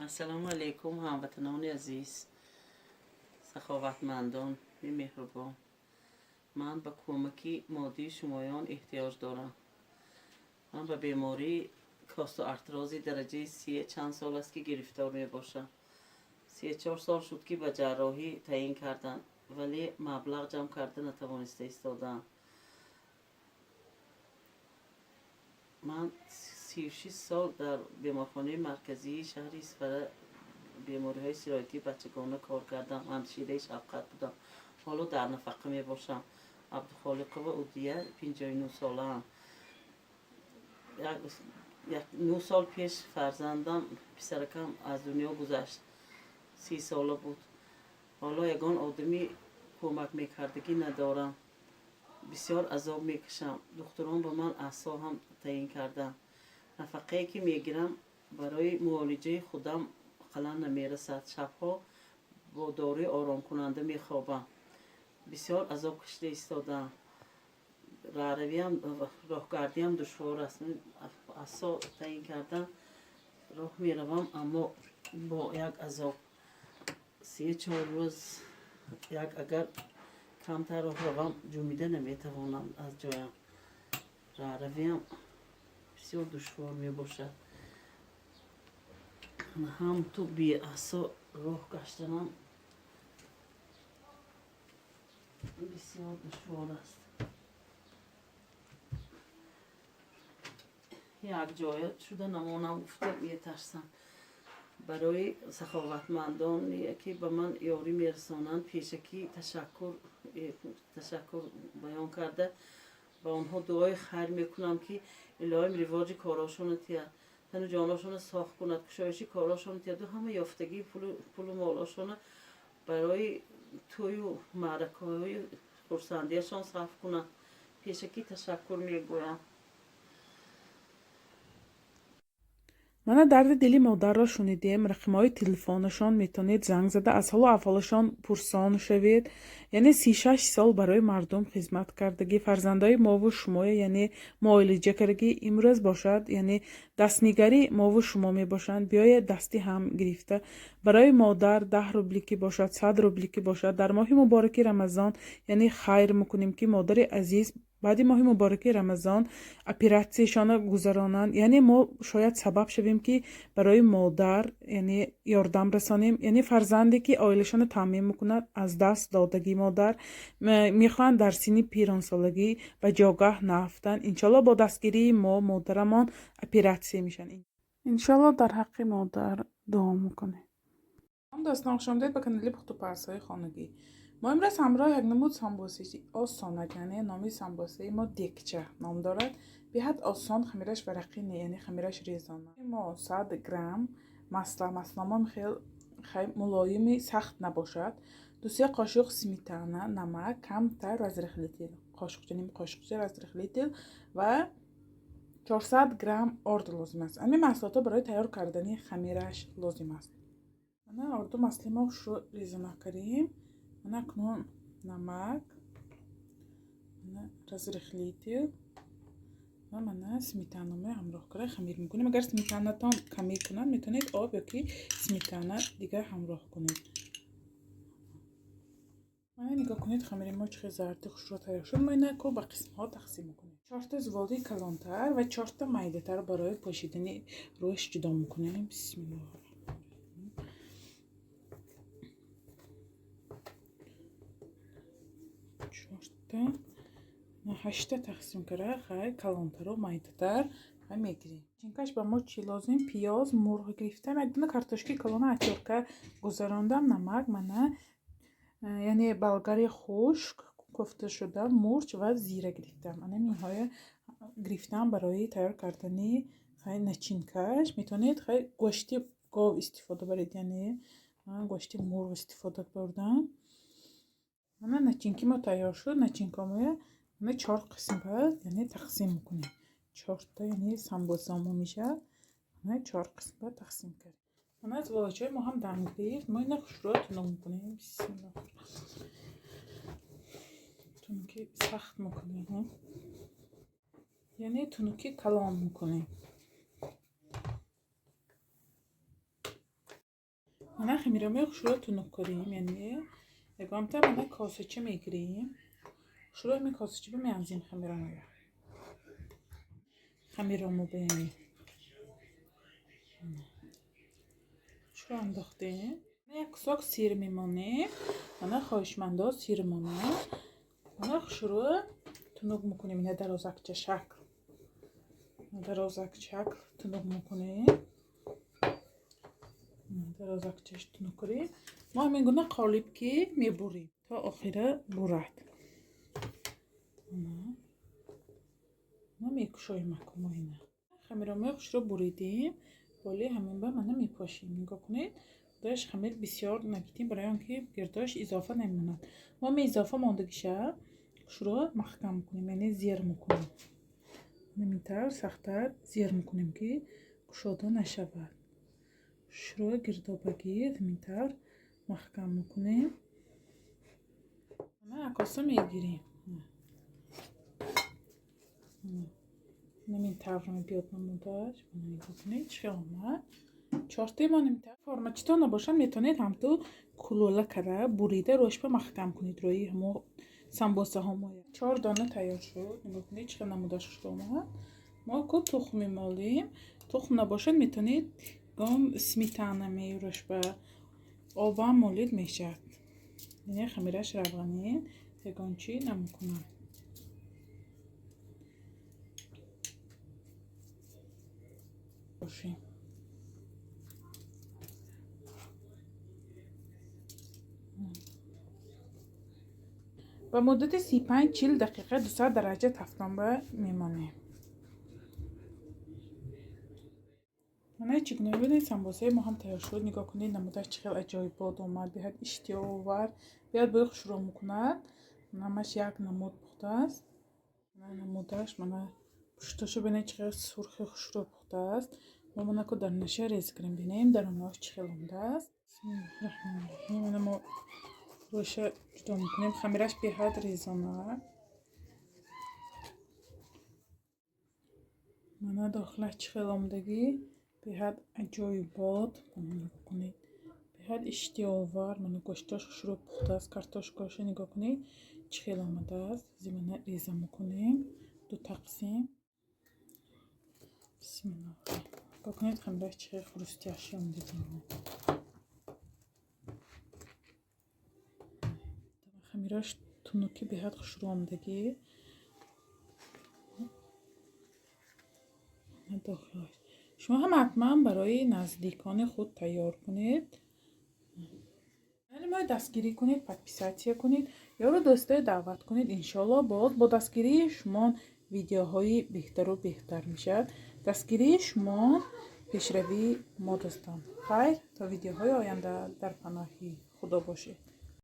السلام علیکم هموطنان عزیز، سخاوتمندان مهربان. من به کمکی مادی شمایان احتیاج دارم. من به بیماری کاستوآرتروزی درجه 3 چند سال است که گرفتار می باشم. 3-4 سال شد که به جراحی تعیین کردن، ولی مبلغ جمع کرده نتوانسته ایستادم. من 36 سال در بیمارخانه مرکزی شهر اصفهان بیماری های سرایتی بچگانه کار کردم. اندیشیده شفقت بودم. حالا در نفقه می باشم. عبدالخالق و اودیه 59 ساله هم. 9 سال پیش فرزندم پسرکم از دنیا گذشت. 30 ساله بود. حالا یگان آدمی کمک میکردگی ندارم. بسیار عذاب میکشم. دکتران به من اعصاب هم تعیین کردن. نفقه‌ای که میگیرم برای معالجه خودم اقلا نمیرسد. شبها با داروی آرام کننده میخوابم. بسیار عذاب کشیده ایستادم. راهگردی هم دشوار است. اعصاب تعیین کردن راه میروم، اما با یک عذاب. 3-4 روز اگر کمتر راه روم جمیده نمیتوانم از جایم. راهرویم بسیار دشوار می باشد. هم تو بی اعصاب راه گشتنم بسیار دشوار است. یک جای شده نمانم گفته میترسم. برای سخاوتمندانی که به من یاری میرسانند پیشکی تشکر بیان کرده با آنها دعای خیر میکنم که الهی رواج کاراشون تیه، تن جاناشون ساخت کند، کشایش کاراشون تیه، دو همه یافتگی پول و مالاشون برای توی و معرکه های خورسندیشان صرف کنند. پیشکی تشکر میگویم. من درد دلی مادر را شنیدیم. رقمهای تلفنشان میتونید زنگ زده از حال و احوالشان پرسان شوید. یعنی 36 سال برای مردم خدمت کردگی. فرزندای ما و شما، یعنی معالجه کردگی امروز باشد، یعنی دستنگری ما و شما می باشند. بیاید دستی هم گرفته برای مادر 10 روبلی که باشد، 100 روبلی که باشد، در ماه مبارک رمضان یعنی خیر میکنیم که مادر عزیز بعد ماه مبارک رمضان اپراتسیشان گذرانند. یعنی ما شاید سبب شویم که برای مادر یعنی یاردم رسانیم. یعنی فرزندی که آیلشان تامین میکند از دست دادگی مادر میخوان در سن پیران سالگی و جاگاه نرفتن. انشالله با دستگیری ما مادرمان اپراتسی میشن. انشالله در حق مادر دعا میکنه. هم داستان خوش آمدید به کانال پخت و پرس‌های خانگی. ما امروز همراه یک نمود سامبوسه آسان، یعنی نامی سامبوسه ما دکچه نام دارد. به حد آسان خمیرش ورقی نه، یعنی خمیرش ریزانه. ما 100 گرم مسلمان خیلی ملایمی سخت نباشد. 2-3 قاشق سمیتانه، نمک کمتر از رخلیتیل، قاشقچه از رخلیتیل و 400 گرم آرد لازم است. همین محصولات برای تیار کردن خمیرش لازم است. من آردو مسلمه شو резонак کردیم. من اکنون نمک، من разрыхлитель و من سمیتانه همراه کرده خمیر میکنیم. اگر سمیتانه تان کمی کنند میتونید آب یا که سمیتانه دیگه همراه کنید. من نگاه کنید خمیر ما چه زرد خوش رو تیار شد. ما اینه که به قسم ها تقسیم میکنیم. 4 تا زباله کلانتر و 4 تا میده تر برای پوشیدن روش جدا میکنیم. بسم الله. 8 تقسیم کرده خیلی کلانتر و مایده تر و میگیریم. چینکش با ما چی لازم؟ پیاز، مرغ گرفتم. یک دونه کارتشکی کلانه اتیورکه گذراندم. نمک منه یعنی بلغاری خشک کوفته شده، مرچ و زیره گرفتم. من اینهای گرفتم برای تیار کردن خیلی نچینکش. میتونید خیلی گوشتی گاو استفاده برید، یعنی من گوشتی مرغ استفاده بردم. من نچینکی ما تیار شد. نچینکامو من 4 قسم کرد، یعنی تقسیم میکنیم. 4 تا یعنی سامبوسامو میشه. من 4 قسم تقسیم کرد. من از واژه ما هم دم گرفت. ما این خوش رو تونو میکنیم. بسم الله. تونوکی سخت میکنیم، یعنی تونوکی کلام میکنیم. من خمیرمو شروع تونوک کنیم یعنی اگام تا من کاسچه میگیریم شروع می کاسچه بمیانزیم خمیرمو به شروع انداختیم یک ساک سیر میمونه من خواهشمنده سیر میمونه من شروع تونوک میکنیم نه درازکچه شکل تونوک میکنیم درازکچهش تونوک کنیم ما همین گونه قالب که میبریم تا آخره برد ما میکشاییم اکنون اینه خمیرمو رو بریدیم ولی همین با من میپاشیم نگاه کنید داش خمیر بسیار نگیتیم برای آنکه گرداش اضافه نمیموند ما می اضافه ماندگیشه رو محکم کنیم یعنی زیر میکنیم نمیتر سختتر زیر میکنیم که گشاده نشود رو گردابگی نمیتر محکم میکنیم ما عکاسه میگیریم نمیتر رو بیاد نمودش نگاه کنید چه آمد چارتی ما نمیتر فرمچتا نباشه میتونید هم تو کلوله کرده بریده روش به محکم کنید روی همو سمبوسه ها 4 دانه تیار شد نگاه کنید چه نمودش شد آمد ما کو تخم میمالیم تخم نباشه میتونید گام سمیتانه میروش به آب هم مالید میشد یعنی خمیرش روغنی هگان چی نمیکنم باشیم با مدت 35-40 دقیقه 200 درجه تفت به میمانه من چیکونه ببینید سمبوسه ما هم تیار شد نگاه کنید نمودش چقدر عجایب باد اومد بیاد اشتیا آور بیاد باید شروع میکند نمش یک نمود پخته است من نمودش من پشتاشو ببینید چقدر سرخ خوشرو پخته است ما منو که در نشه ریز کنیم بینیم در اوناش چقدر آمده است بسم الله الرحمن الرحیم ما روش جدا میکنیم خمیرش بیاد ریزانک من داخلش چقدر آمدگی بیاد عجایب باد نگاه کنید بیاد اشتیا آور من گوشتاش شروع پخته است کارتاشکاش نگاه کنید چقدر آمده است زمینه ریزه میکنیم 2 تقسیم بسم الله نگاه کنید خمیرش چقدر خروستیاشی آمدگی خمیرش تونوکی بیاد خوشرو آمدگی داخلش شما هم حتما برای نزدیکان خود تیار کنید ما دستگیری کنید پادپیساتیا کنید یا رو دوستای دعوت کنید انشالله با دستگیری شما ویدیوهای بهتر و بهتر میشد دستگیری شما پیشروی ما دوستان خیر تا ویدیوهای آینده در پناه خدا باشید